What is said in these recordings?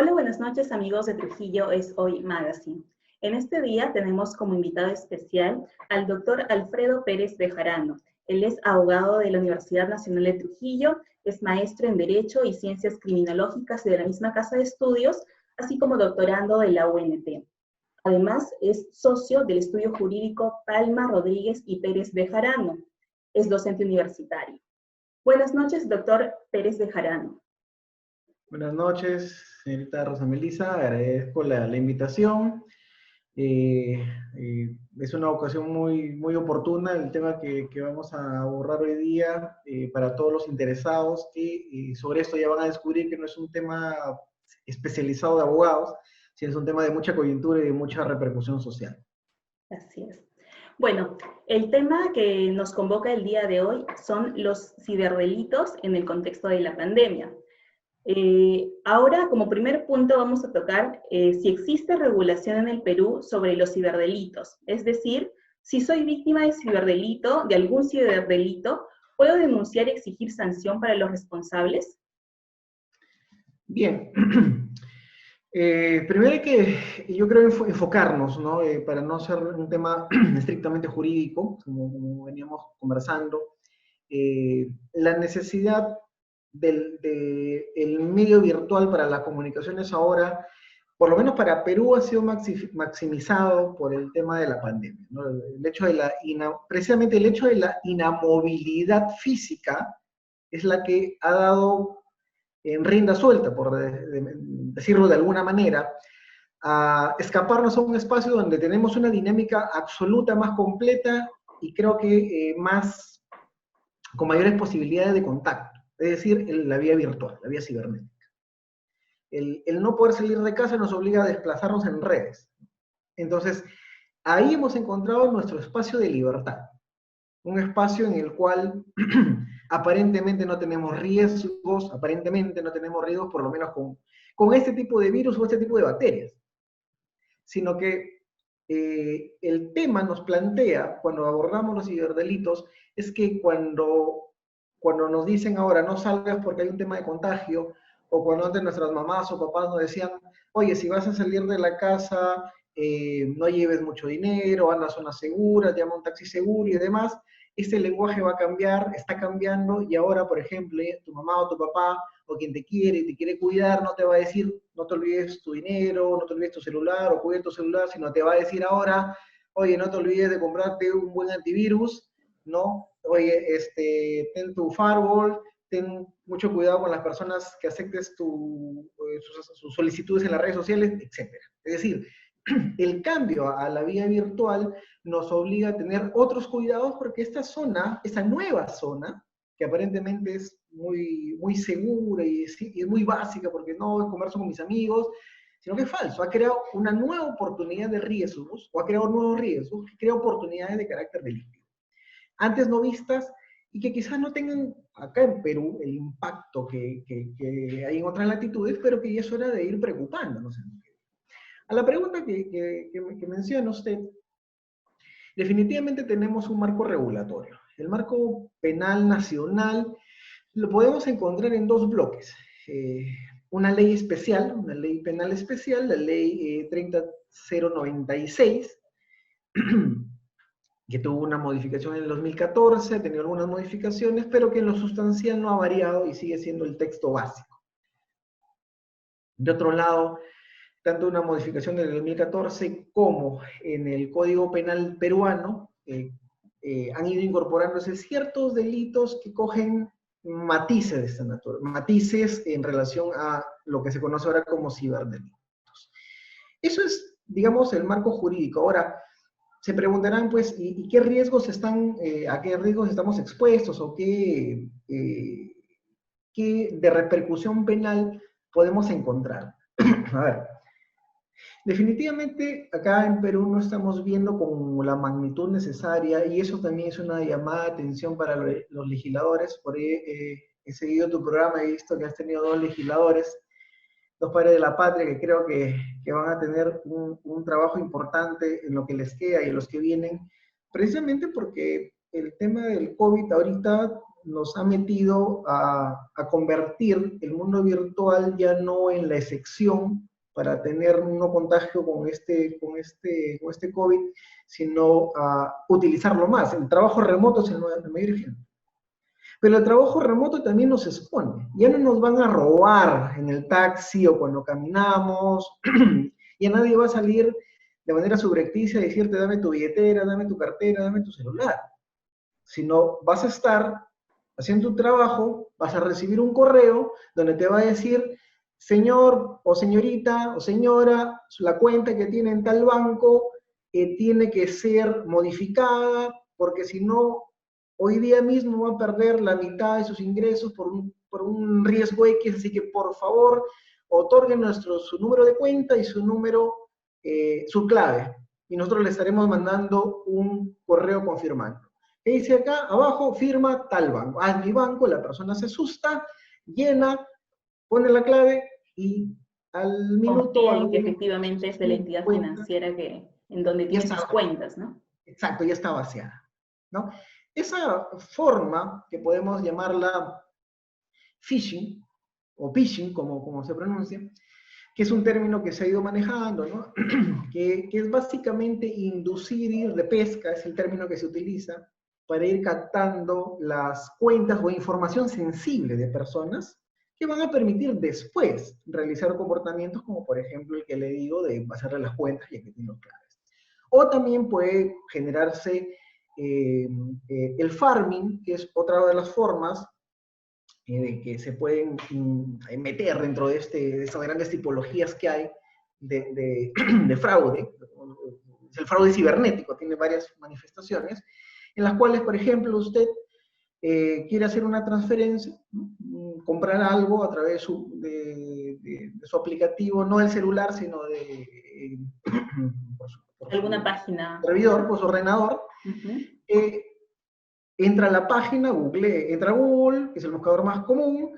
Hola, buenas noches amigos de Trujillo es Hoy Magazine. En este día tenemos como invitado especial al doctor Alfredo Pérez Bejarano. Él es abogado de la Universidad Nacional de Trujillo, es maestro en Derecho y Ciencias Criminológicas de la misma casa de estudios, así como doctorando de la UNT. Además, es socio del estudio jurídico Palma, Rodríguez y Pérez Bejarano. Es docente universitario. Buenas noches, doctor Pérez Bejarano. Buenas noches, señorita Rosa Melissa, agradezco la invitación. Es una ocasión muy oportuna el tema que vamos a abordar hoy día para todos los interesados que sobre esto ya van a descubrir que no es un tema especializado de abogados, sino es un tema de mucha coyuntura y de mucha repercusión social. Así es. Bueno, el tema que nos convoca el día de hoy son los ciberdelitos en el contexto de la pandemia. Ahora, como primer punto, vamos a tocar si existe regulación en el Perú sobre los ciberdelitos. Es decir, si soy víctima de ciberdelito, de algún ciberdelito, ¿puedo denunciar y exigir sanción para los responsables? Bien. Primero hay que, yo creo, enfocarnos, ¿no? Para no ser un tema estrictamente jurídico, como veníamos conversando, la necesidad del medio virtual para las comunicaciones ahora, por lo menos para Perú, ha sido maximizado por el tema de la pandemia, ¿no? El hecho de precisamente el hecho de la inamovilidad física es la que ha dado en rienda suelta, por decirlo de alguna manera, a escaparnos a un espacio donde tenemos una dinámica absoluta más completa y creo que con mayores posibilidades de contacto, es decir, la vía virtual, la vía cibernética. El no poder salir de casa nos obliga a desplazarnos en redes. Entonces, ahí hemos encontrado nuestro espacio de libertad, un espacio en el cual aparentemente no tenemos riesgos, por lo menos con este tipo de virus o este tipo de bacterias, sino que el tema nos plantea, cuando abordamos los ciberdelitos, es que cuando nos dicen ahora no salgas porque hay un tema de contagio, o cuando antes nuestras mamás o papás nos decían, oye, si vas a salir de la casa, no lleves mucho dinero, anda a zona segura, llama a un taxi seguro y demás, este lenguaje va a cambiar, está cambiando, y ahora, por ejemplo, tu mamá o tu papá, o quien te quiere cuidar, no te va a decir, no te olvides tu dinero, no te olvides tu celular, o cuida tu celular, sino te va a decir ahora, oye, no te olvides de comprarte un buen antivirus, ¿no? Oye, ten tu firewall, ten mucho cuidado con las personas que aceptes sus solicitudes en las redes sociales, etc. Es decir, el cambio a la vía virtual nos obliga a tener otros cuidados porque esta nueva zona, que aparentemente es muy segura y es muy básica porque no converso con mis amigos, sino que es falso, ha creado una nueva oportunidad de riesgos, o ha creado nuevos riesgos, que crea oportunidades de carácter delictivo, antes no vistas y que quizás no tengan acá en Perú el impacto que hay en otras latitudes, pero que ya es hora de ir preocupándonos. A la pregunta que menciona usted, definitivamente tenemos un marco regulatorio. El marco penal nacional lo podemos encontrar en dos bloques. Una ley especial, una ley penal especial, la ley 30096, que tuvo una modificación en el 2014, ha tenido algunas modificaciones, pero que en lo sustancial no ha variado y sigue siendo el texto básico. De otro lado, tanto una modificación del 2014 como en el Código Penal peruano han ido incorporándose ciertos delitos que cogen matices de esta naturaleza, matices en relación a lo que se conoce ahora como ciberdelitos. Eso es, digamos, el marco jurídico. Ahora, se preguntarán, pues, ¿y qué riesgos a qué riesgos estamos expuestos o qué de repercusión penal podemos encontrar? A ver, definitivamente acá en Perú no estamos viendo con la magnitud necesaria, y eso también es una llamada de atención para los legisladores. Por ahí he seguido tu programa, he visto que has tenido dos legisladores, dos padres de la patria, que creo que van a tener un trabajo importante en lo que les queda y en los que vienen, precisamente porque el tema del COVID ahorita nos ha metido a convertir el mundo virtual ya no en la excepción para tener un no contagio con este COVID, sino a utilizarlo más. El trabajo remoto es el mayor ejemplo. Pero el trabajo remoto también nos expone. Ya no nos van a robar en el taxi o cuando caminamos. Ya nadie va a salir de manera subrepticia y decirte dame tu billetera, dame tu cartera, dame tu celular. Sino vas a estar haciendo tu trabajo, vas a recibir un correo donde te va a decir, señor o señorita o señora, la cuenta que tiene en tal banco tiene que ser modificada porque si no, hoy día mismo va a perder la mitad de sus ingresos por un riesgo X, así que por favor otorguen su número de cuenta y su número, su clave, y nosotros le estaremos mandando un correo confirmando. ¿Qué dice acá? Abajo, firma tal banco. Ah, mi banco, la persona se asusta, llena, pone la clave y al minuto... Confía en que efectivamente es de la entidad financiera en donde tiene sus cuentas, ¿no? Exacto, ya está vaciada, ¿no? Esa forma, que podemos llamarla phishing, o phishing, como se pronuncia, que es un término que se ha ido manejando, ¿no? que es básicamente inducir, ir de pesca, es el término que se utiliza, para ir captando las cuentas o información sensible de personas que van a permitir después realizar comportamientos como por ejemplo el que le digo de pasarle las cuentas y que tiene los claves. O también puede generarse el farming, que es otra de las formas de que se pueden meter dentro de estas grandes tipologías que hay de fraude. El fraude cibernético tiene varias manifestaciones, en las cuales, por ejemplo, usted quiere hacer una transferencia, ¿no? Comprar algo a través de su aplicativo, no del celular, sino por alguna página. Servidor, por su ordenador. Entra a la página, entra a Google, que es el buscador más común,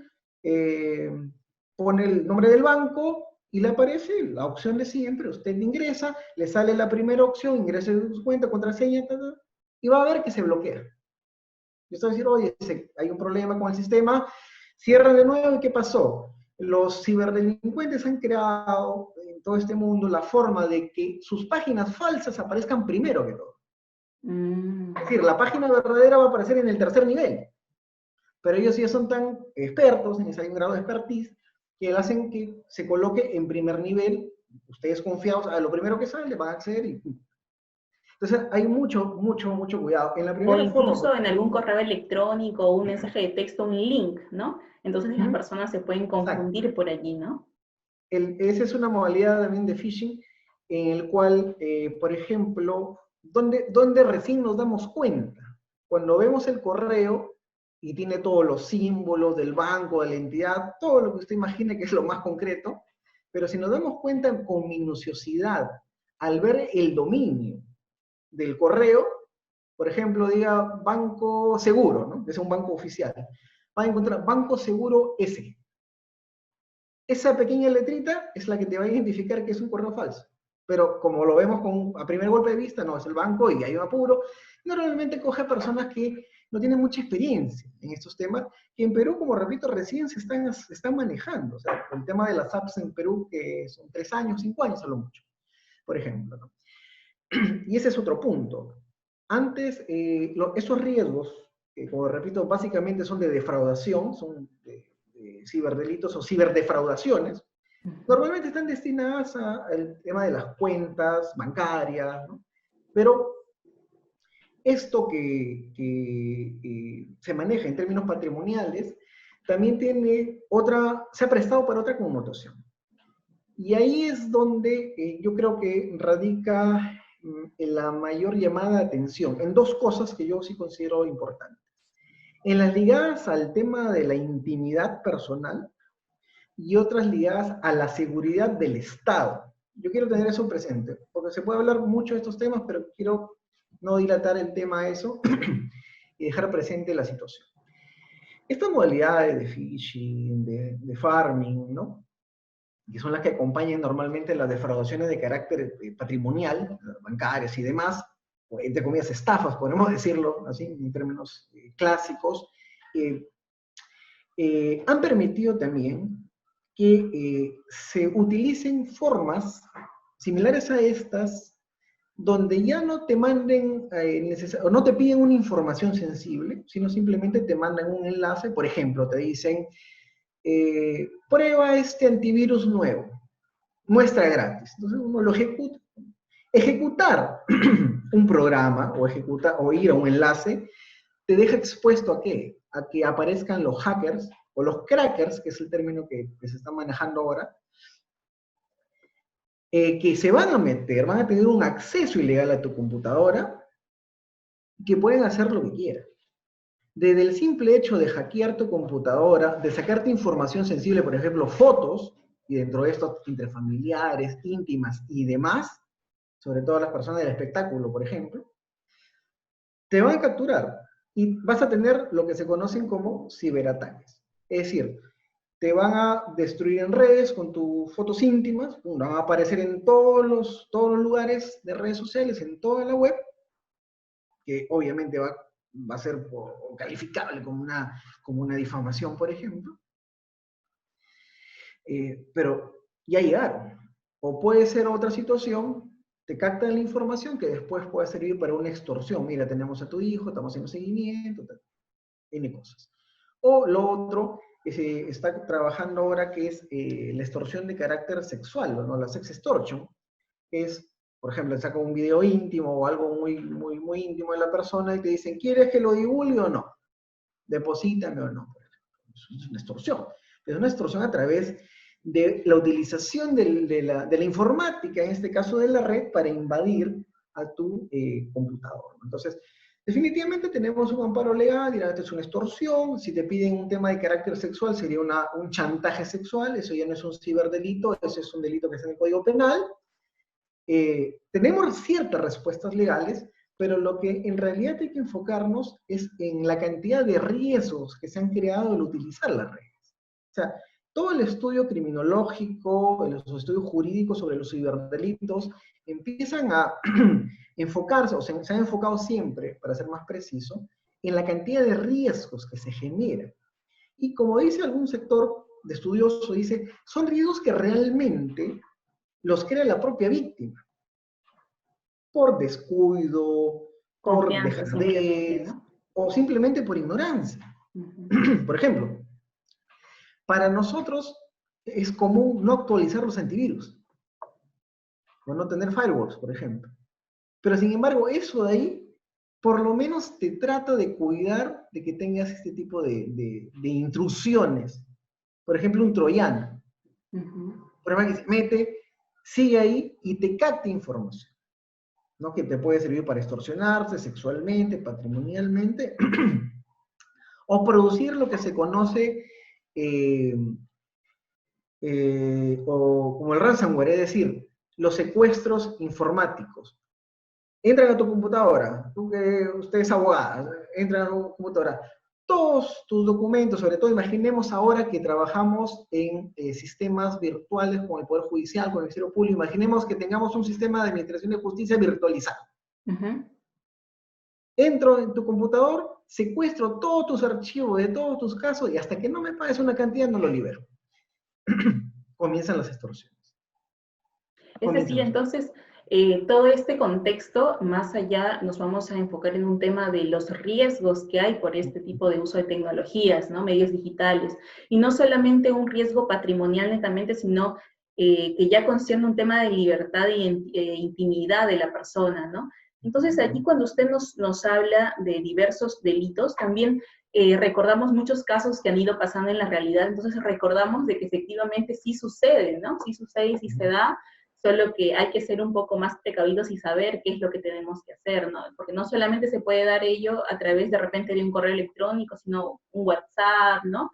pone el nombre del banco y le aparece la opción de siempre. Usted ingresa, le sale la primera opción, ingresa su cuenta, contraseña, y va a ver que se bloquea. Y usted va a decir, oye, hay un problema con el sistema, cierra de nuevo, ¿y qué pasó? Los ciberdelincuentes han creado en todo este mundo la forma de que sus páginas falsas aparezcan primero que todo. Es decir, la página verdadera va a aparecer en el tercer nivel, pero ellos ya son tan expertos, en ese grado de expertise, que hacen que se coloque en primer nivel. Ustedes confiados a lo primero que sale, van a acceder y... Entonces hay mucho cuidado. En la primera o incluso forma, en algún correo electrónico, un mensaje de texto, un link, ¿no? Entonces las personas se pueden confundir. Exacto. Por allí, ¿no? Esa es una modalidad también de phishing, en el cual, por ejemplo, ¿dónde recién nos damos cuenta? Cuando vemos el correo y tiene todos los símbolos del banco, de la entidad, todo lo que usted imagine que es lo más concreto, pero si nos damos cuenta con minuciosidad, al ver el dominio del correo, por ejemplo, diga Banco Seguro, ¿no? Es un banco oficial. Va a encontrar Banco Seguro S. Esa pequeña letrita es la que te va a identificar que es un correo falso. Pero como lo vemos a primer golpe de vista, no, es el banco y hay un apuro. Normalmente coge a personas que no tienen mucha experiencia en estos temas, que en Perú, como repito, recién se están manejando. O sea, el tema de las apps en Perú, que son 3 años, 5 años a lo mucho, por ejemplo, ¿no? Y ese es otro punto. Antes, esos riesgos, que como repito, básicamente son de defraudación, son de ciberdelitos o ciberdefraudaciones, normalmente están destinadas al tema de las cuentas bancarias, ¿no? Pero esto que se maneja en términos patrimoniales, también se ha prestado para otra connotación. Y ahí es donde yo creo que radica la mayor llamada de atención, en dos cosas que yo sí considero importantes. En las ligadas al tema de la intimidad personal y otras ligadas a la seguridad del Estado. Yo quiero tener eso presente, porque se puede hablar mucho de estos temas, pero quiero no dilatar el tema a eso y dejar presente la situación. Estas modalidades de phishing, de farming, ¿no? Que son las que acompañan normalmente las defraudaciones de carácter patrimonial, bancarias y demás, o entre comillas estafas, podemos decirlo así, en términos clásicos, han permitido también que se utilicen formas similares a estas, donde ya no te manden, o no te piden una información sensible, sino simplemente te mandan un enlace. Por ejemplo, te dicen, prueba este antivirus nuevo, muestra gratis. Entonces uno lo ejecuta. Ejecutar un programa o ir a un enlace te deja expuesto ¿a qué? A que aparezcan los hackers o los crackers, que es el término que se está manejando ahora, que se van a meter, van a tener un acceso ilegal a tu computadora, que pueden hacer lo que quieran. Desde el simple hecho de hackear tu computadora, de sacarte información sensible, por ejemplo, fotos, y dentro de esto entre familiares, íntimas y demás, sobre todo las personas del espectáculo, por ejemplo, te van a capturar y vas a tener lo que se conocen como ciberataques. Es decir, te van a destruir en redes con tus fotos íntimas, van a aparecer en todos los lugares de redes sociales, en toda la web, que obviamente va a ser calificable como una difamación, por ejemplo. Pero ya llegaron. O puede ser otra situación, te captan la información que después puede servir para una extorsión. Mira, tenemos a tu hijo, estamos haciendo seguimiento, N cosas. O lo otro que se está trabajando ahora, que es la extorsión de carácter sexual, ¿no? La sex extortion, que es, por ejemplo, saca un video íntimo o algo muy, muy, muy íntimo de la persona y te dicen, ¿quieres que lo divulgue o no? Deposítame o no. Es una extorsión. Es una extorsión a través de la utilización de la informática, en este caso de la red, para invadir a tu computador. Entonces, definitivamente tenemos un amparo legal, dirán, esto es una extorsión. Si te piden un tema de carácter sexual, sería un chantaje sexual. Eso ya no es un ciberdelito, eso es un delito que está en el Código Penal. Tenemos ciertas respuestas legales, pero lo que en realidad hay que enfocarnos es en la cantidad de riesgos que se han creado al utilizar las redes. O sea, todo el estudio criminológico, los estudios jurídicos sobre los ciberdelitos, empiezan a enfocarse, o sea, se han enfocado siempre, para ser más preciso, en la cantidad de riesgos que se generan. Y como dice algún sector de estudioso, dice, son riesgos que realmente los crea la propia víctima. Por descuido, por dejadez, ¿no? O simplemente por ignorancia. Por ejemplo, para nosotros es común no actualizar los antivirus, o no tener firewalls, por ejemplo. Pero sin embargo, eso de ahí, por lo menos te trata de cuidar de que tengas este tipo de intrusiones. Por ejemplo, un troyano. Por ejemplo, que se mete, sigue ahí y te capta información, ¿no? Que te puede servir para extorsionarse sexualmente, patrimonialmente, o producir lo que se conoce o como el ransomware, es decir, los secuestros informáticos. Entran a tu computadora, usted es abogada, entran a tu computadora, todos tus documentos, sobre todo imaginemos ahora que trabajamos en sistemas virtuales con el Poder Judicial, con el Ministerio Público, imaginemos que tengamos un sistema de administración de justicia virtualizado. Entro en tu computador, secuestro todos tus archivos de todos tus casos y hasta que no me pagues una cantidad no lo libero. Comienzan las extorsiones. Es decir, entonces, todo este contexto, más allá, nos vamos a enfocar en un tema de los riesgos que hay por este tipo de uso de tecnologías, ¿no? Medios digitales. Y no solamente un riesgo patrimonial netamente, sino que ya concierne un tema de libertad e intimidad de la persona, ¿no? Entonces, aquí cuando usted nos habla de diversos delitos, también recordamos muchos casos que han ido pasando en la realidad, entonces recordamos de que efectivamente sí sucede, ¿no? Sí sucede y sí se da, solo que hay que ser un poco más precavidos y saber qué es lo que tenemos que hacer, ¿no? Porque no solamente se puede dar ello a través de repente de un correo electrónico, sino un WhatsApp, ¿no?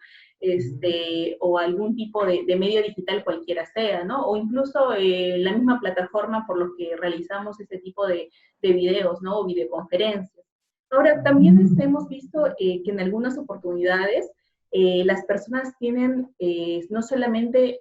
O algún tipo de medio digital cualquiera sea, ¿no? O incluso la misma plataforma por lo que realizamos ese tipo de videos, ¿no? O videoconferencias. Ahora, también hemos visto que en algunas oportunidades las personas tienen no solamente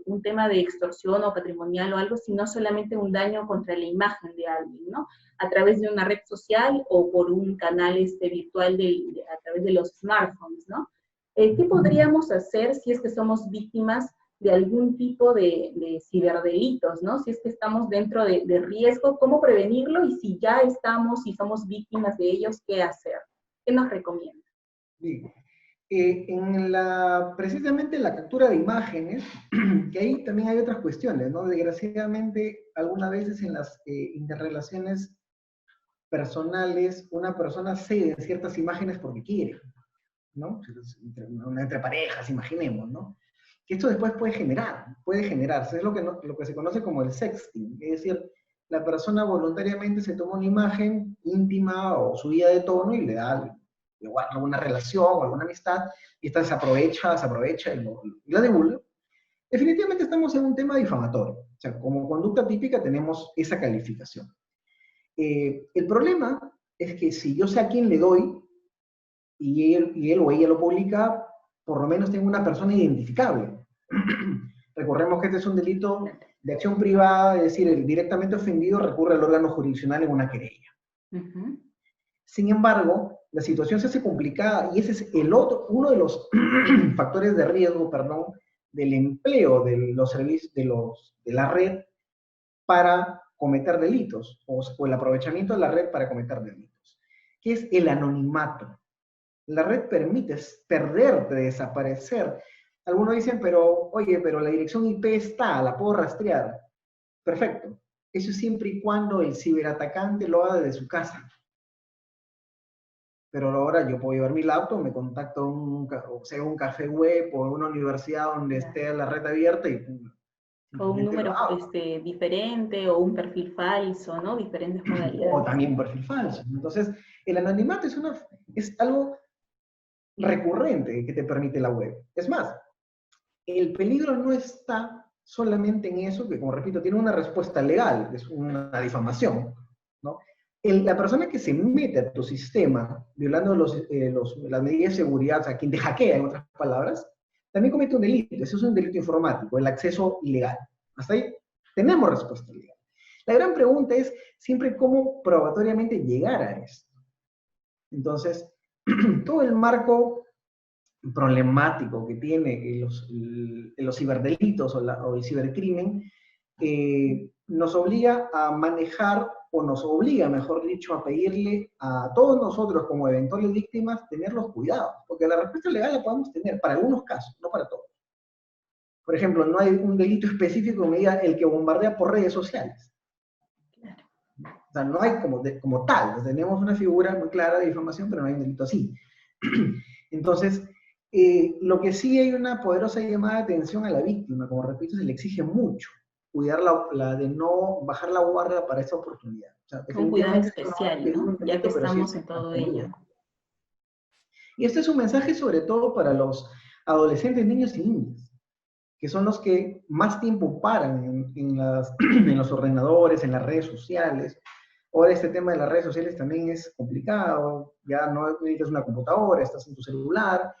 un tema de extorsión o patrimonial o algo, sino solamente un daño contra la imagen de alguien, ¿no? A través de una red social o por un canal virtual a través de los smartphones, ¿no? ¿Qué podríamos hacer si es que somos víctimas de algún tipo de ciberdelitos, ¿no? Si es que estamos dentro de riesgo, ¿cómo prevenirlo? Y si ya estamos y somos víctimas de ellos, ¿qué hacer? ¿Qué nos recomienda? Bien. Precisamente en la captura de imágenes, que ahí también hay otras cuestiones, ¿no? Desgraciadamente, algunas veces en las interrelaciones personales, una persona cede en ciertas imágenes porque quiere, ¿no? Entre parejas, imaginemos, ¿no? Que esto después puede generarse, es lo que se conoce como el sexting, es decir, la persona voluntariamente se toma una imagen íntima o subida de tono y le da igual, alguna relación o alguna amistad, y esta se aprovecha y la divulga. Definitivamente estamos en un tema difamatorio, o sea, como conducta típica tenemos esa calificación. El problema es que si yo sé a quién le doy, y él o ella lo publica, por lo menos tengo una persona identificable. Recordemos que este es un delito de acción privada, es decir, el directamente ofendido recurre al órgano jurisdiccional en una querella. Sin embargo, la situación se hace complicada y ese es uno de los factores de riesgo, perdón, del empleo de los servicios de la red para cometer delitos, o el aprovechamiento de la red para cometer delitos, que es el anonimato. La red permite perderte, desaparecer. Algunos dicen, oye, pero la dirección IP está, la puedo rastrear. Perfecto. Eso es siempre y cuando el ciberatacante lo haga desde su casa. Pero ahora yo puedo llevar mi laptop, me contacto en un café web o en una universidad donde esté la red abierta y o un número diferente, o un perfil falso, ¿no? Diferentes modalidades. O también un perfil falso. Entonces, el anonimato es algo recurrente que te permite la web. Es más, el peligro no está solamente en eso, que como repito, tiene una respuesta legal, es una difamación, ¿no? La persona que se mete a tu sistema, violando las medidas de seguridad, o sea, quien te hackea, en otras palabras, también comete un delito. Eso es un delito informático, el acceso ilegal. Hasta ahí tenemos respuesta legal. La gran pregunta es siempre cómo probatoriamente llegar a esto. Entonces, todo el marco problemático que tiene los ciberdelitos o el cibercrimen nos obliga a manejar, o nos obliga, mejor dicho, a pedirle a todos nosotros como eventuales víctimas tener los cuidados, porque la respuesta legal la podemos tener para algunos casos, no para todos. Por ejemplo, no hay un delito específico que me diga el que bombardea por redes sociales. O sea, no hay como tal, tenemos una figura muy clara de difamación, pero no hay un delito así. Entonces, lo que sí hay una poderosa llamada de atención a la víctima, como repito, se le exige mucho, cuidar de no bajar la guardia para esa oportunidad. O sea, un cuidado especial, ¿no? Ya que estamos en todo ello. Y este es un mensaje sobre todo para los adolescentes, niños y niñas, que son los que más tiempo paran en los ordenadores, en las redes sociales. Ahora este tema de las redes sociales también es complicado, ya no necesitas una computadora, estás en tu celular,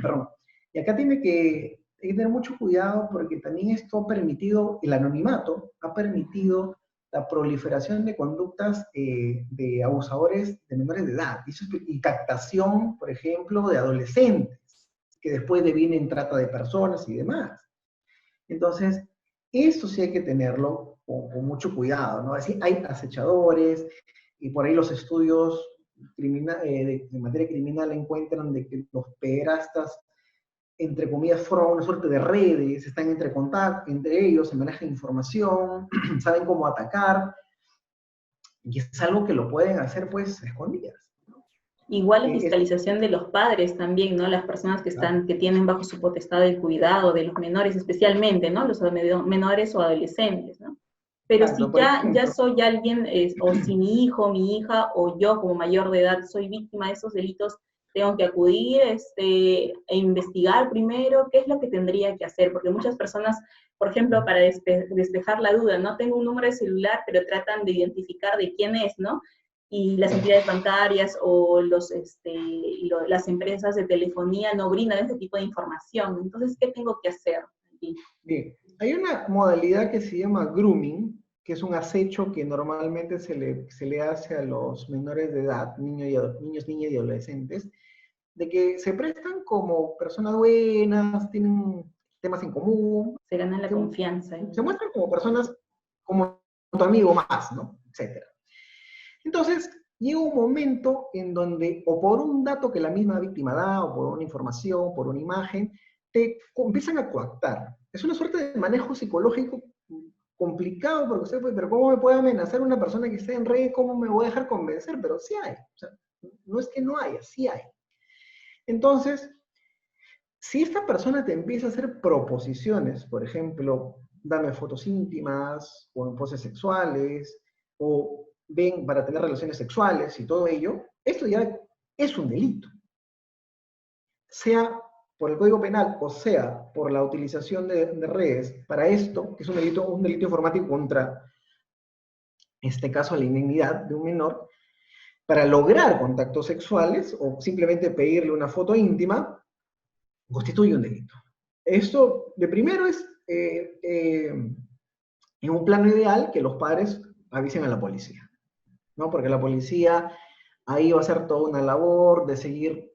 perdón, y acá tiene que tener mucho cuidado porque también esto ha permitido, el anonimato ha permitido la proliferación de conductas de abusadores de menores de edad, y captación, por ejemplo, de adolescentes, que después devienen trata de personas y demás. Entonces, esto sí hay que tenerlo con mucho cuidado, ¿no? Así, hay acechadores, y por ahí los estudios de materia criminal encuentran de que los pederastas, entre comillas, forman una suerte de redes, están entre ellos, se maneja información, saben cómo atacar, y es algo que lo pueden hacer, pues, escondidas. Igual la fiscalización de los padres también, ¿no? Las personas que tienen bajo su potestad el cuidado de los menores, especialmente, ¿no? Los menores o adolescentes, ¿no? Pero si ya soy alguien, o si mi hijo, mi hija, o yo como mayor de edad soy víctima de esos delitos, tengo que acudir e investigar primero qué es lo que tendría que hacer, porque muchas personas, por ejemplo, para despejar la duda, no tengo un número de celular, pero tratan de identificar de quién es, ¿no? y las entidades bancarias o las empresas de telefonía no brindan ese tipo de información. Entonces, ¿qué tengo que hacer aquí? Bien, hay una modalidad que se llama grooming, que es un acecho que normalmente se le hace a los menores de edad, niños, niñas y adolescentes, de que se prestan como personas buenas, tienen temas en común, Se gana la se, confianza. se muestran como personas, como tu amigo más, ¿no? Etcétera. Entonces, llega un momento en donde, o por un dato que la misma víctima da, o por una información, por una imagen, te empiezan a coactar. Es una suerte de manejo psicológico complicado, porque usted puede, pero ¿cómo me puede amenazar una persona que está en red? ¿Cómo me voy a dejar convencer? Pero sí hay. O sea, no es que no haya, sí hay. Entonces, si esta persona te empieza a hacer proposiciones, por ejemplo, dame fotos íntimas, o en poses sexuales, o ven para tener relaciones sexuales y todo ello, esto ya es un delito. Sea por el Código Penal o sea por la utilización de redes para esto, que es un delito informático contra, en este caso, la indignidad de un menor, para lograr contactos sexuales o simplemente pedirle una foto íntima, constituye un delito. Esto, de primero, es en un plano ideal que los padres avisen a la policía, ¿no? Porque la policía ahí va a hacer toda una labor de seguir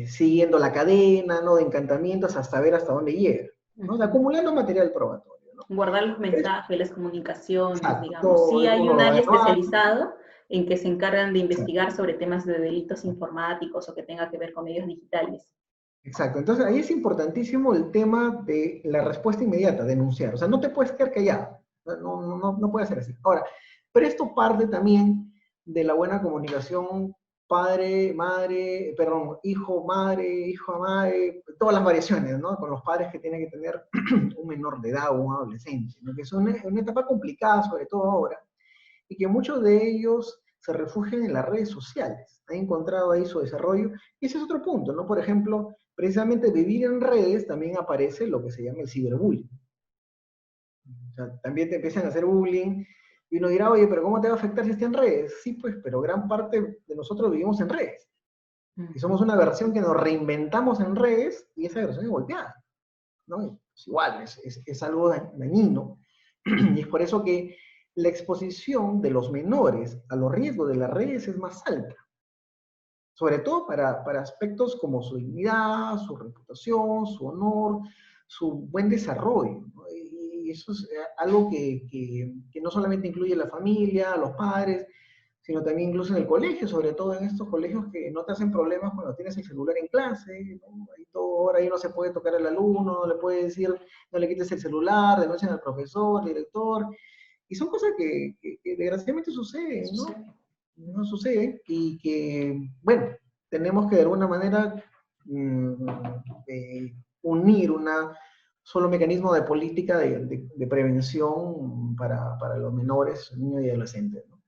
siguiendo la cadena, ¿no? De encantamientos hasta ver hasta dónde llega, ¿no? De acumulando material probatorio, ¿no? Guardar los mensajes, las comunicaciones, Exacto, digamos. todo Sí hay uno un lo va área evaluando. especializado en que se encargan de Exacto. investigar sobre temas de delitos informáticos o que tenga que ver con medios digitales. Exacto, entonces ahí es importantísimo el tema de la respuesta inmediata, denunciar. O sea, no te puedes quedar callado, no puede ser así. Ahora, pero esto parte también de la buena comunicación padre, madre, perdón, hijo, madre, todas las variaciones, ¿no? Con los padres que tiene que tener un menor de edad o un adolescente, ¿no? Que es una etapa complicada, sobre todo ahora, y que muchos de ellos se refugian en las redes sociales. Han encontrado ahí su desarrollo, y ese es otro punto, ¿no? Por ejemplo, precisamente vivir en redes también aparece lo que se llama el ciberbullying. O sea, también te empiezan a hacer bullying, y uno dirá, oye, pero ¿cómo te va a afectar si está en redes? Sí, pues, pero gran parte de nosotros vivimos en redes. Y somos una versión que nos reinventamos en redes, y esa versión es golpeada, ¿no? Es igual, es algo dañino. Y es por eso que la exposición de los menores a los riesgos de las redes es más alta. Sobre todo para aspectos como su dignidad, su reputación, su honor, su buen desarrollo, ¿no? Y eso es algo que no solamente incluye a la familia, a los padres, sino también incluso en el colegio, sobre todo en estos colegios que no te hacen problemas cuando tienes el celular en clase, ¿no? Ahora ahí no se puede tocar al alumno, no le puede decir, no le quites el celular, denuncian al profesor, al director, y son cosas que desgraciadamente suceden, ¿no? No sucede y que, bueno, tenemos que de alguna manera mm, unir una solo mecanismo de política de prevención para los menores, niños y adolescentes, ¿no?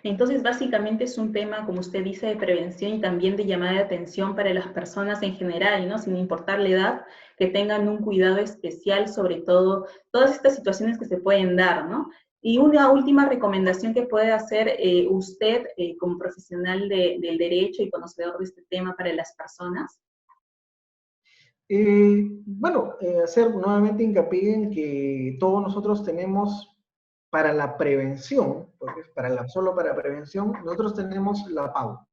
Entonces, básicamente es un tema, como usted dice, de prevención y también de llamada de atención para las personas en general, ¿no? Sin importar la edad, que tengan un cuidado especial sobre todo, todas estas situaciones que se pueden dar, ¿no? Y una última recomendación que puede hacer usted como profesional del derecho y conocedor de este tema para las personas. Bueno, hacer nuevamente hincapié en que todos nosotros tenemos para la prevención, porque es solo para prevención, nosotros tenemos la pauta.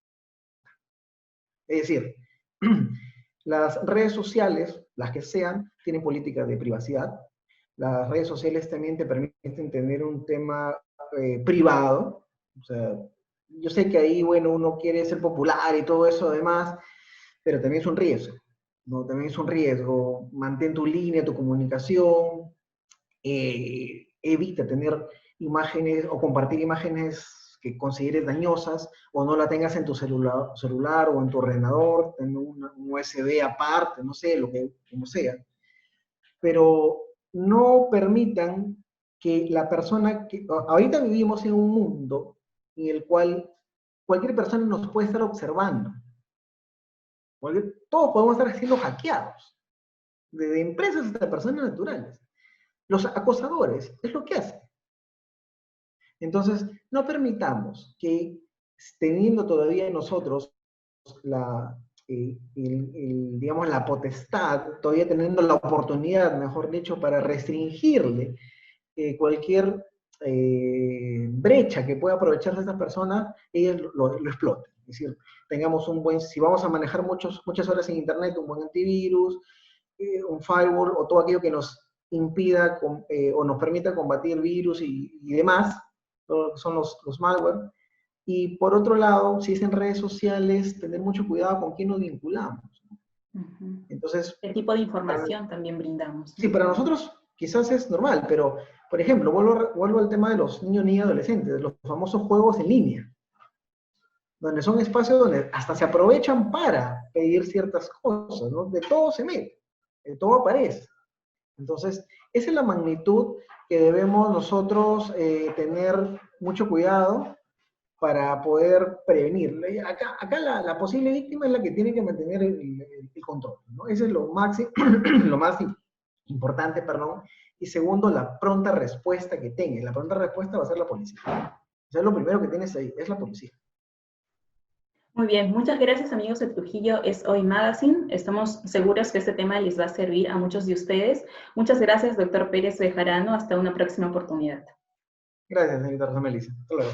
Es decir, las redes sociales, las que sean, tienen políticas de privacidad. Las redes sociales también te permiten tener un tema privado. O sea, yo sé que ahí, bueno, uno quiere ser popular y todo eso además, pero también es un riesgo, ¿no? También es un riesgo. Mantén tu línea, tu comunicación, evita tener imágenes o compartir imágenes que consideres dañosas o no la tengas en tu celular o en tu ordenador, ten un USB aparte, no sé, como sea. Pero no permitan que la persona que... Ahorita vivimos en un mundo en el cual cualquier persona nos puede estar observando. Todos podemos estar siendo hackeados, desde empresas hasta personas naturales. Los acosadores es lo que hacen. Entonces, no permitamos que teniendo todavía nosotros digamos, la potestad, todavía teniendo la oportunidad, mejor dicho, para restringirle cualquier brecha que pueda aprovecharse esta persona, ellas lo explotan. Es decir, tengamos si vamos a manejar muchas horas en Internet, un buen antivirus, un firewall o todo aquello que nos impida o nos permita combatir virus y demás, son los malware. Y por otro lado, si es en redes sociales, tener mucho cuidado con quién nos vinculamos. Entonces, ¿qué tipo de información también brindamos? Sí, para nosotros quizás es normal, pero, por ejemplo, vuelvo al tema de los niños y adolescentes, los famosos juegos en línea, donde son espacios donde hasta se aprovechan para pedir ciertas cosas, ¿no? De todo se mete, de todo aparece. Entonces, esa es la magnitud que debemos nosotros tener mucho cuidado para poder prevenir. Acá la posible víctima es la que tiene que mantener el control, ¿no? Ese es lo más importante, perdón. Y segundo, la pronta respuesta que tenga. La pronta respuesta va a ser la policía. O sea, lo primero que tienes ahí es la policía. Muy bien, muchas gracias amigos de Trujillo Es Hoy Magazine. Estamos seguros que este tema les va a servir a muchos de ustedes. Muchas gracias, doctor Pérez Bejarano. Hasta una próxima oportunidad. Gracias, señorita Rosa Melissa. Hasta luego.